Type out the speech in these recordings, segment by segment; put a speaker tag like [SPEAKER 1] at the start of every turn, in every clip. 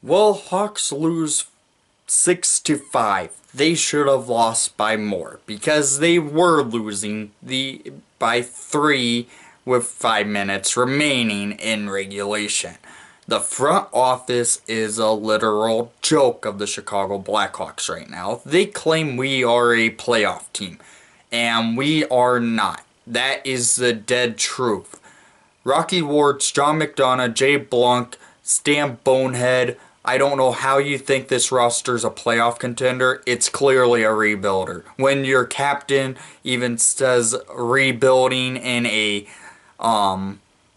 [SPEAKER 1] Well, Hawks lose 6-5. They should have lost by more because they were losing by 3 with 5 minutes remaining in regulation. The front office is a literal joke of the Chicago Blackhawks right now. They claim we are a playoff team, and we are not. That is the dead truth. Rocky Wards, John McDonough, Jay Blanc, Stan Bonehead. I don't know how you think this roster's a playoff contender. It's clearly a rebuilder. When your captain even says rebuilding in a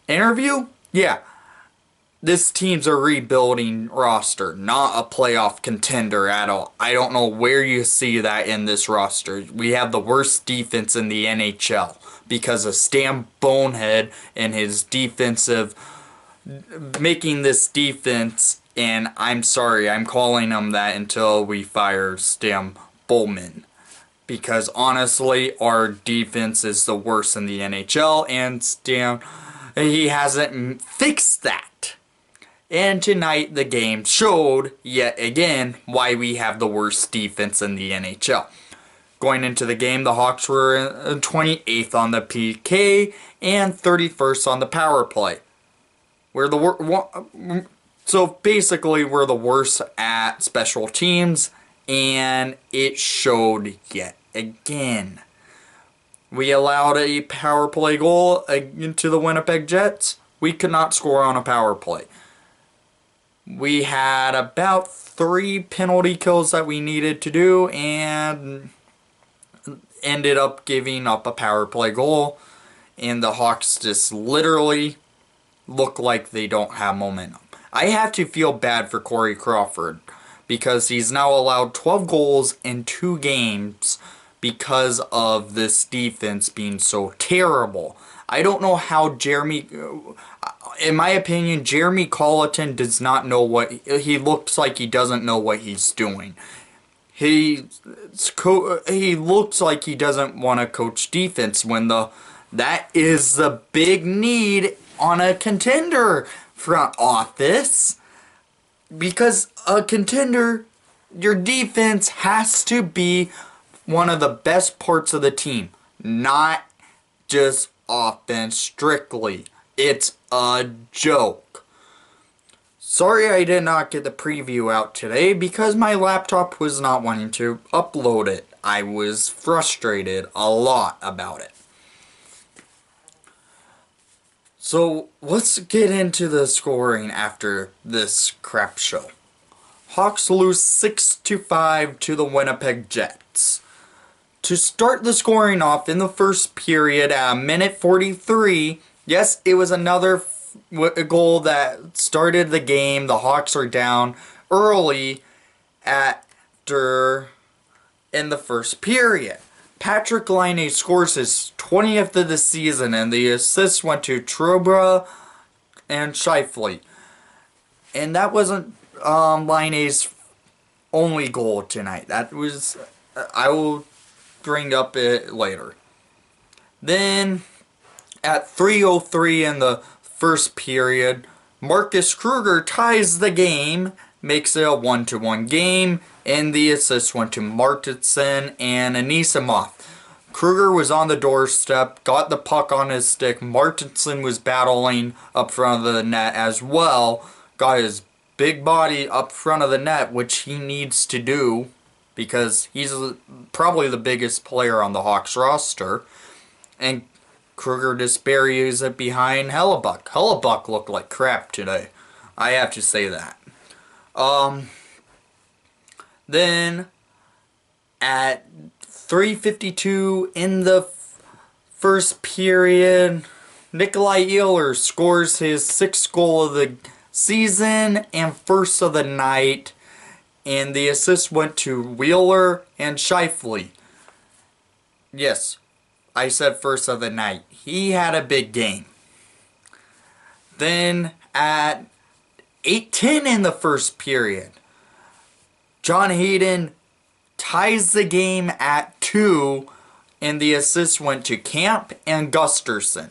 [SPEAKER 1] interview, yeah, this team's a rebuilding roster, not a playoff contender at all. I don't know where you see that in this roster. We have the worst defense in the NHL because of Stan Bonehead and his defensive, making this defense, and I'm sorry, I'm calling him that until we fire Stan Bowman. Because honestly, our defense is the worst in the NHL, and Stan, he hasn't fixed that. And tonight, the game showed, yet again, why we have the worst defense in the NHL. Going into the game, the Hawks were 28th on the PK and 31st on the power play. So basically, we're the worst at special teams, and it showed yet again. We allowed a power play goal to the Winnipeg Jets. We could not score on a power play. We had about 3 penalty kills that we needed to do and ended up giving up a power play goal. And the Hawks just literally look like they don't have momentum. I have to feel bad for Corey Crawford because he's now allowed 12 goals in 2 games because of this defense being so terrible. I don't know how in my opinion, Jeremy Colleton does not know he looks like he doesn't know what he's doing. He looks like he doesn't want to coach defense when that is the big need on a contender front office. Because a contender, your defense has to be one of the best parts of the team, not just offense strictly. It's a joke. Sorry I did not get the preview out today because my laptop was not wanting to upload it. I was frustrated a lot about it. So let's get into the scoring after this crap show. Hawks lose 6-5 to the Winnipeg Jets. To start the scoring off in the first period at minute 43, yes, it was another goal that started the game. The Hawks are down early in the first period. Patrick Laine scores his 20th of the season, and the assists went to Trouba and Scheifele. And that wasn't Laine's only goal tonight. That was, I will bring up it later. Then, at 3:03 in the first period, Marcus Kruger ties the game, makes it a 1-1 game, and the assist went to Martinson and Anisimov. Kruger was on the doorstep, got the puck on his stick. Martinson was battling up front of the net as well, got his big body up front of the net, which he needs to do because he's probably the biggest player on the Hawks roster. And Kruger just buries it behind Hellebuck. Hellebuck looked like crap today. I have to say that. Then at 3:52 in the first period, Nikolai Ehlers scores his 6th goal of the season and first of the night, and the assist went to Wheeler and Scheifele. Yes, I said first of the night. He had a big game. Then at 8:10 in the first period, John Hayden ties the game at 2, and the assist went to Camp and Gusterson.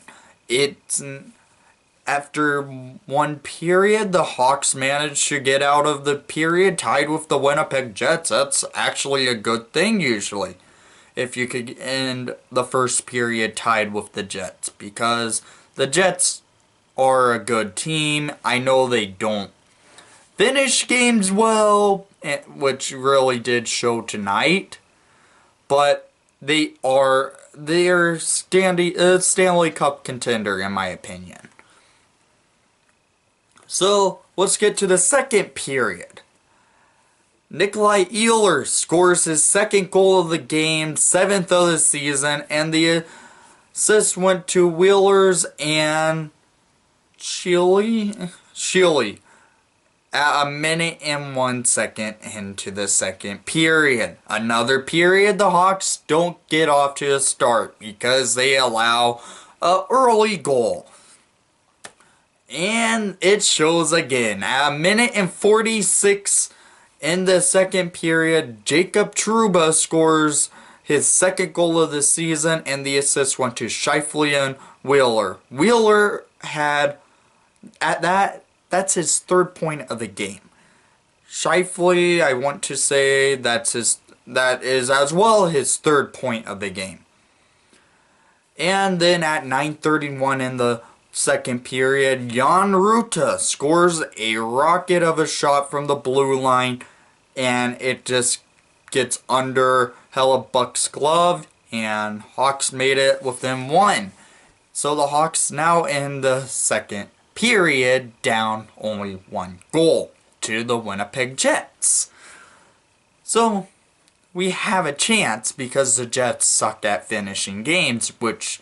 [SPEAKER 1] after one period, the Hawks managed to get out of the period tied with the Winnipeg Jets. That's actually a good thing usually, if you could end the first period tied with the Jets, because the Jets are a good team. I know they don't finish games well, which really did show tonight, but they're Stanley Cup contender in my opinion. So let's get to the second period. Nikolai Ehlers scores his second goal of the game, 7th of the season, and the assist went to Wheelers and Shealy at 1:01 into the second period. Another period the Hawks don't get off to a start because they allow an early goal. And it shows again. At 1:46 in the second period, Jacob Trouba scores his second goal of the season, and the assist went to Scheifele and Wheeler. Wheeler had, that's his third point of the game. Scheifele, I want to say that is as well his third point of the game. And then at 9:31 in the second period, Jan Ruta scores a rocket of a shot from the blue line, and it just gets under Hellebuck's glove, and Hawks made it within one. So the Hawks now in the second period down only one goal to the Winnipeg Jets. So we have a chance because the Jets sucked at finishing games, which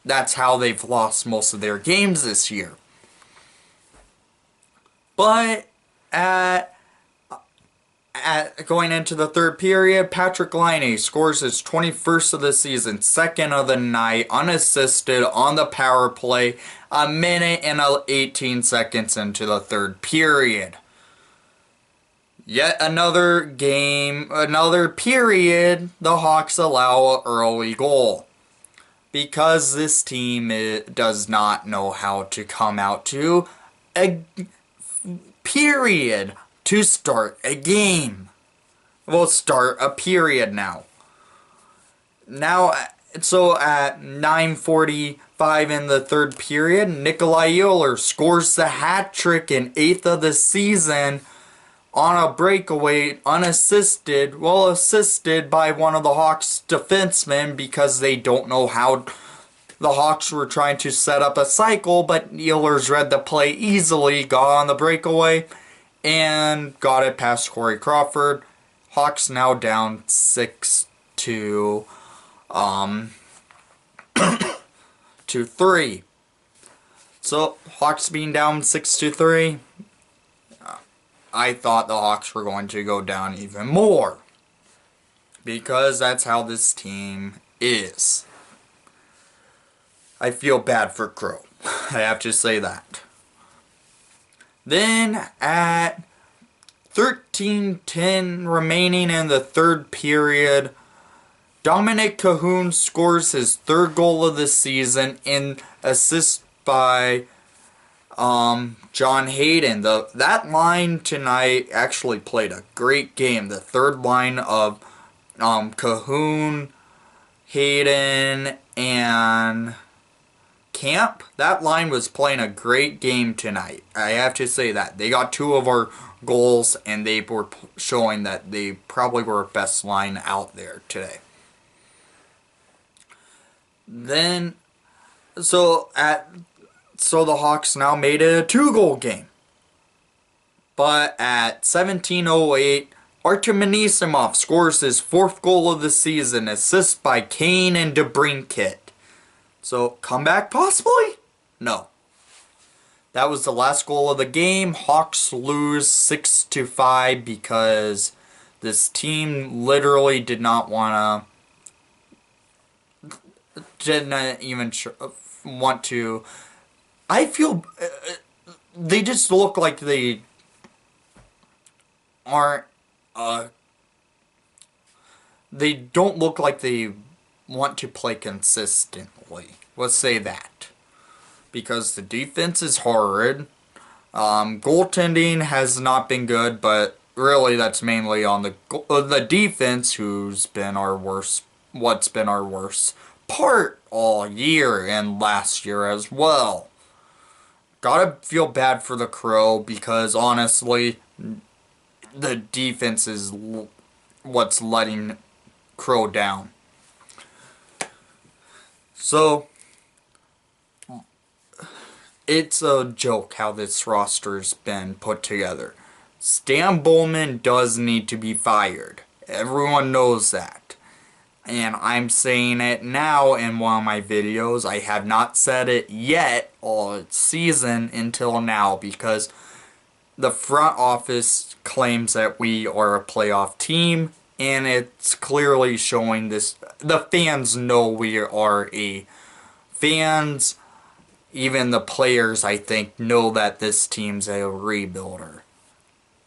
[SPEAKER 1] that's how they've lost most of their games this year. But going into the third period, Patrick Laine scores his 21st of the season, second of the night, unassisted on the power play, 1:18 into the third period. Yet another game, another period, the Hawks allow an early goal. Because this team does not know how to come out to a period to start a game. We'll start a period now. So at 9:45 in the third period, Nikolai Ehlers scores the hat trick in 8th of the season on a breakaway, unassisted, well assisted by one of the Hawks defensemen because they don't know how the Hawks were trying to set up a cycle, but Ehlers read the play easily, got on the breakaway, and got it past Corey Crawford. Hawks now down 6-3. So Hawks being down 6-3. I thought the Hawks were going to go down even more, because that's how this team is. I feel bad for Crow. I have to say that. Then at 13:10 remaining in the third period, Dominic Cahoon scores his third goal of the season in assist by John Hayden. That line tonight actually played a great game. The third line of Cahoon, Hayden, and Camp. That line was playing a great game tonight. I have to say that. They got two of our goals, and they were showing that they probably were our best line out there today. Then, so the Hawks now made it a 2-goal game. But at 17:08, Artem Anisimov scores his 4th goal of the season, assist by Kane and DeBrincat. So, comeback possibly? No. That was the last goal of the game. Hawks lose 6-5 because this team literally did not didn't even want to. I feel they just look like they aren't, they don't look like they want to play consistently. Let's say that. because the defense is horrid. Goaltending has not been good, but really that's mainly on the defense, who's been our worst. What's been our worst part all year and last year as well. Gotta feel bad for the Crow because honestly, the defense is what's letting Crow down. So, it's a joke how this roster's been put together. Stan Bowman does need to be fired. Everyone knows that. And I'm saying it now in one of my videos. I have not said it yet all season until now because the front office claims that we are a playoff team, and it's clearly showing this. The fans know we are fans. Even the players, I think, know that this team's a rebuilder.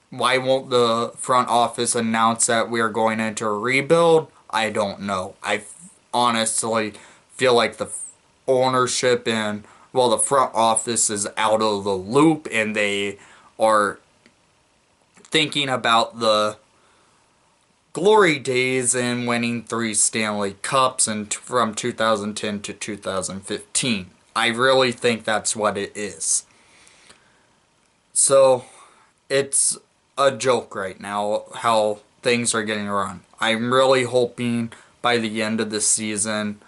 [SPEAKER 1] Why won't the front office announce that we are going into a rebuild? I don't know. I honestly feel like the ownership and, well, the front office is out of the loop, and they are thinking about the glory days and winning 3 Stanley Cups from 2010 to 2015. I really think that's what it is. So, it's a joke right now how things are getting run. I'm really hoping by the end of the season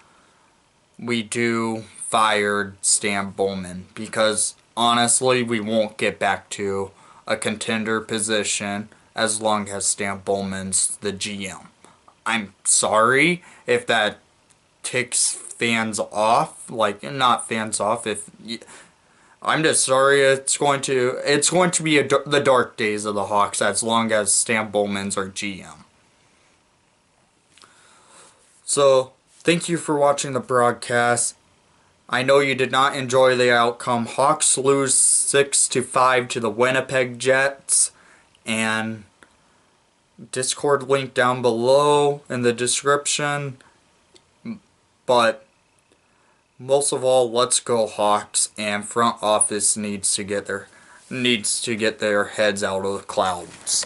[SPEAKER 1] we do fire Stan Bowman, because honestly we won't get back to a contender position as long as Stan Bowman's the GM. I'm sorry if that ticks fans off, like, not fans off, I'm just sorry. It's going to be the dark days of the Hawks as long as Stan Bowman's our GM. So, thank you for watching the broadcast. I know you did not enjoy the outcome. Hawks lose 6-5 to the Winnipeg Jets, and Discord link down below in the description. But most of all, let's go Hawks, and front office needs to get their heads out of the clouds.